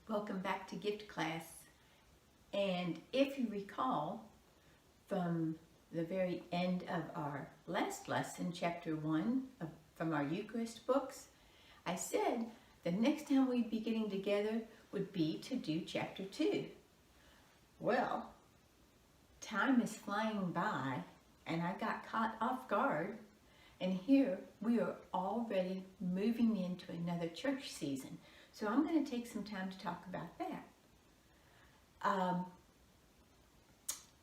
Welcome back to gift class. And if you recall from the very end of our last lesson, chapter 1 from our Eucharist books, I said the next time we'd be getting together would be to do chapter 2. Well, time is flying by and I got caught off guard, and here we are already moving into another church season. So I'm going to take some time to talk about that.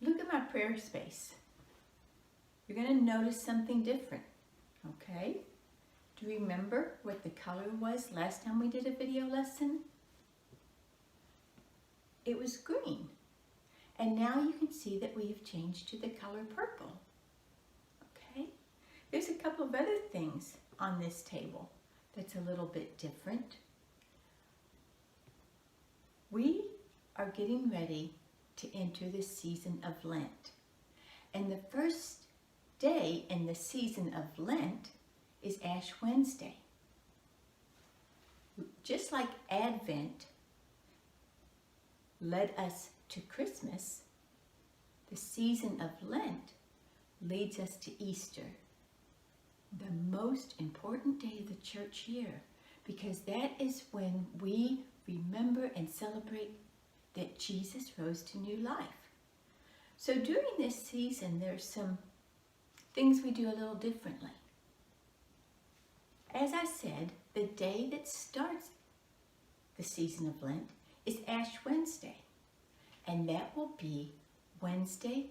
Look at my prayer space. You're going to notice something different, okay? Do you remember what the color was last time we did a video lesson? It was green. And now you can see that we have changed to the color purple, okay? There's a couple of other things on this table that's a little bit different. We are getting ready to enter the season of Lent. And the first day in the season of Lent is Ash Wednesday. Just like Advent led us to Christmas, the season of Lent leads us to Easter, the most important day of the church year, because that is when we remember and celebrate that Jesus rose to new life. So during this season, there's some things we do a little differently. As I said, the day that starts the season of Lent is Ash Wednesday, and that will be Wednesday,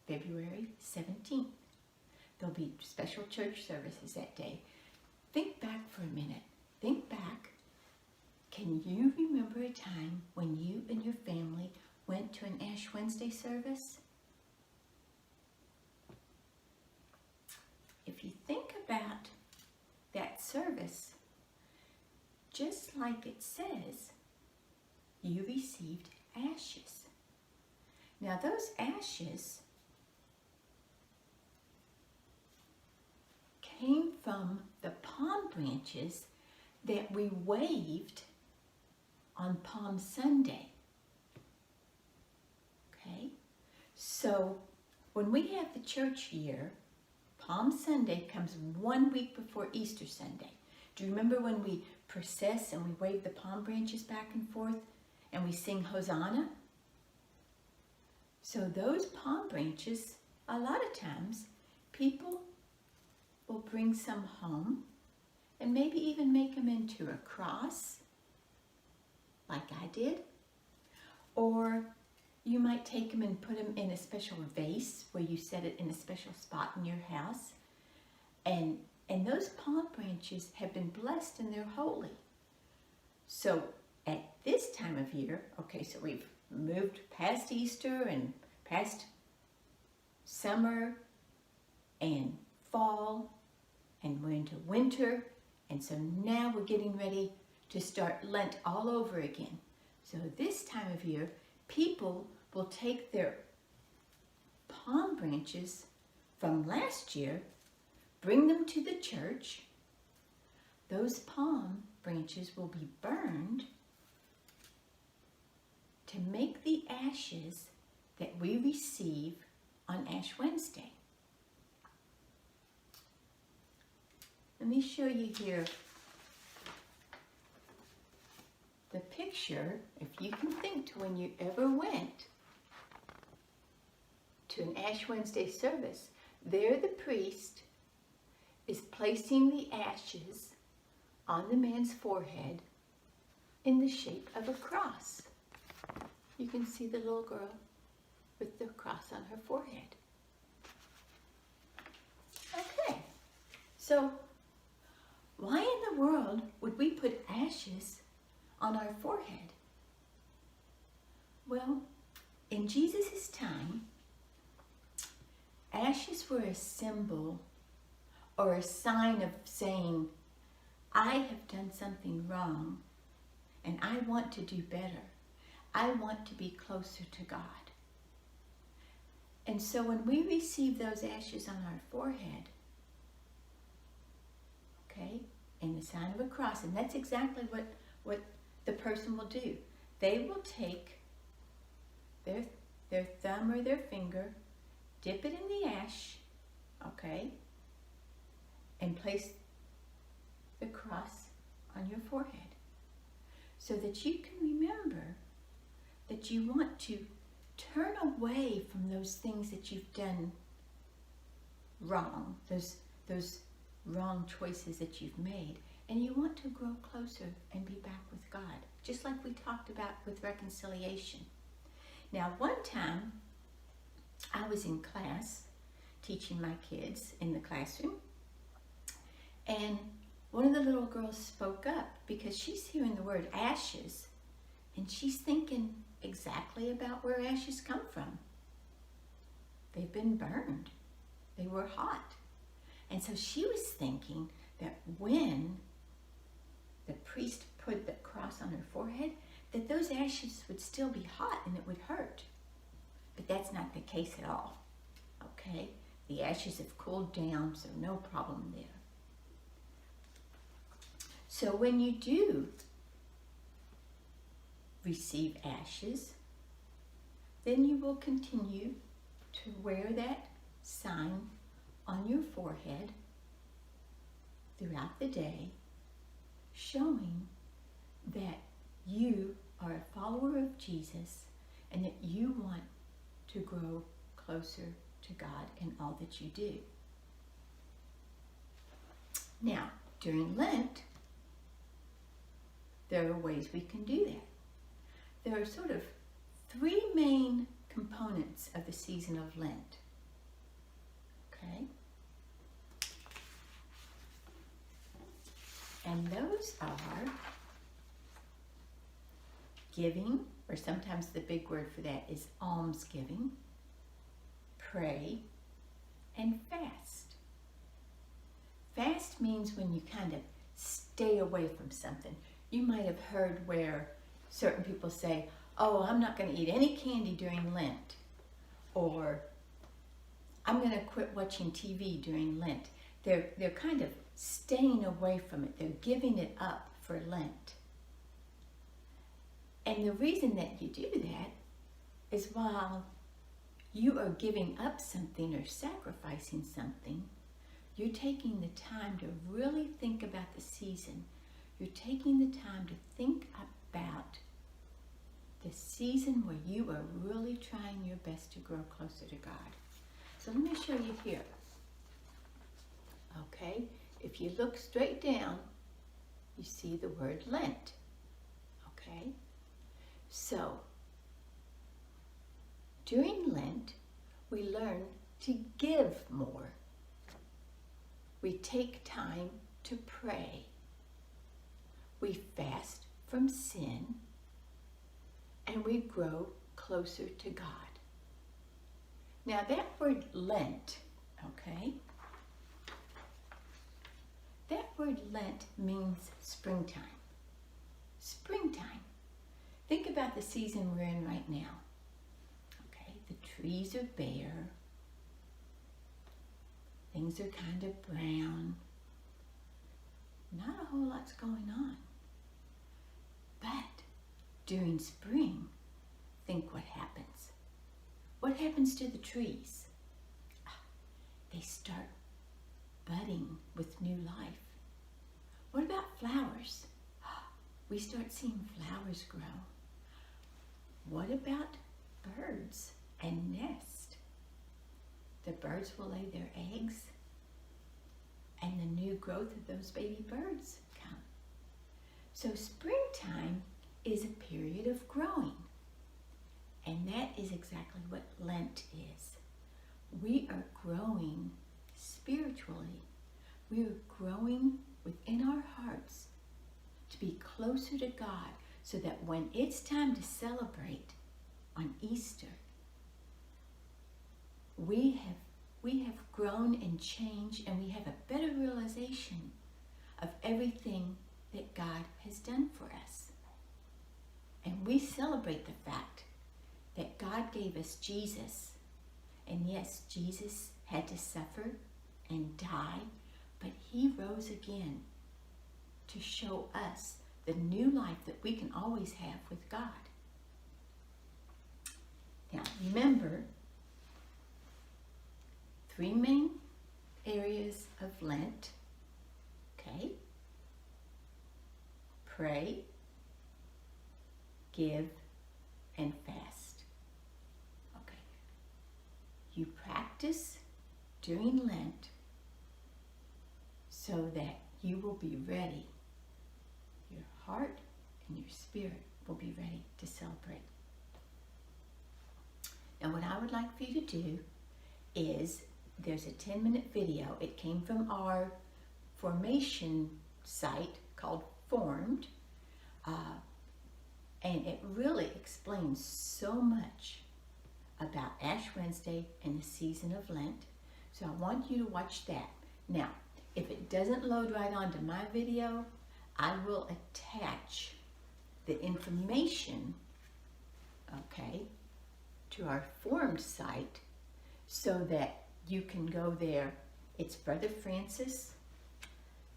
February 17th. There'll be special church services that day. Think back for a minute. Think back. Can you remember a time when you and your family went to an Ash Wednesday service? If you think about that service, just like it says, you received ashes. Now those ashes came from the palm branches that we waved on Palm Sunday. Okay? So when we have the church year, Palm Sunday comes 1 week before Easter Sunday. Do you remember when we process and we wave the palm branches back and forth and we sing Hosanna? So those palm branches, a lot of times, people will bring some home and maybe even make them into a cross, like I did. Or you might take them and put them in a special vase where you set it in a special spot in your house. And those palm branches have been blessed and they're holy. So at this time of year, okay, so we've moved past Easter and past summer and fall, and we're into winter, and so now we're getting ready to start Lent all over again. So this time of year, people will take their palm branches from last year, bring them to the church. Those palm branches will be burned to make the ashes that we receive on Ash Wednesday. Let me show you here the picture, if you can think to when you ever went to an Ash Wednesday service. There the priest is placing the ashes on the man's forehead in the shape of a cross. You can see the little girl with the cross on her forehead. Okay, so why in the world would we put ashes on our forehead? Well, in Jesus' time, ashes were a symbol or a sign of saying, I have done something wrong and I want to do better. I want to be closer to God. And so when we receive those ashes on our forehead, okay, in the sign of a cross, and that's exactly what the person will do. they will take their thumb or their finger, dip it in the ash, okay, and place the cross on your forehead so that you can remember that you want to turn away from those things that you've done wrong, those wrong choices that you've made, and you want to grow closer and be back with God, just like we talked about with reconciliation. Now, one time I was in class teaching my kids in the classroom, and one of the little girls spoke up because she's hearing the word ashes, and she's thinking exactly about where ashes come from. They've been burned. They were hot. And so she was thinking that when the priest put the cross on her forehead, that those ashes would still be hot and it would hurt. But that's not the case at all, okay? The ashes have cooled down, so no problem there. So when you do receive ashes, then you will continue to wear that sign on your forehead throughout the day, showing that you are a follower of Jesus and that you want to grow closer to God in all that you do. Now, during Lent, there are ways we can do that. There are sort of three main components of the season of Lent. Okay? And those are giving, or sometimes the big word for that is almsgiving, pray, and fast. Fast means when you kind of stay away from something. You might have heard where certain people say, oh, I'm not going to eat any candy during Lent, or I'm going to quit watching TV during Lent. They're kind of staying away from it. They're giving it up for Lent. And the reason that you do that is while you are giving up something or sacrificing something, you're taking the time to really think about the season. You're taking the time to think about the season where you are really trying your best to grow closer to God. So let me show you here. Okay, if you look straight down, you see the word Lent. Okay, so during Lent, we learn to give more. We take time to pray. We fast from sin, and we grow closer to God. Now that word Lent, okay, that word Lent means springtime. Springtime. Think about the season we're in right now. Okay, the trees are bare. Things are kind of brown. Not a whole lot's going on. But during spring, think what happens. What happens to the trees? They start budding with new life. What about flowers? We start seeing flowers grow. What about birds and nest? The birds will lay their eggs, and the new growth of those baby birds come. So springtime is a period of growing, and that is exactly what Lent is. We are growing spiritually. We are growing within our hearts to be closer to God, so that when it's time to celebrate on Easter, we have grown and changed, and we have a better realization of everything that God has done for us. And we celebrate the fact that God gave us Jesus. And yes, Jesus had to suffer and die, but he rose again to show us the new life that we can always have with God. Now, remember, 3 main areas of Lent, okay? Pray, give, and fast. Okay. You practice during Lent so that you will be ready. Your heart and your spirit will be ready to celebrate. Now, what I would like for you to do is, there's a 10-minute video. It came from our formation site called Formed, and it really explains so much about Ash Wednesday and the season of Lent. So I want you to watch that. Now, if it doesn't load right onto my video, I will attach the information, okay, to our Formed site so that you can go there. It's Brother Francis,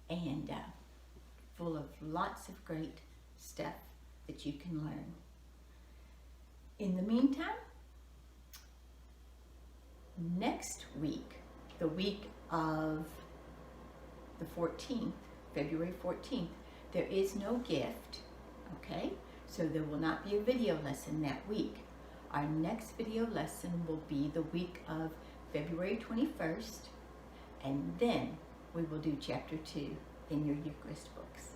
and full of lots of great stuff that you can learn. In the meantime, next week, the week of the 14th, February 14th, there is no gift, okay? So there will not be a video lesson that week. Our next video lesson will be the week of February 21st, and then we will do chapter 2 in your Eucharist books.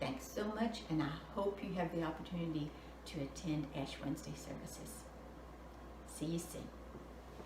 Thanks so much, and I hope you have the opportunity to attend Ash Wednesday services. See you soon.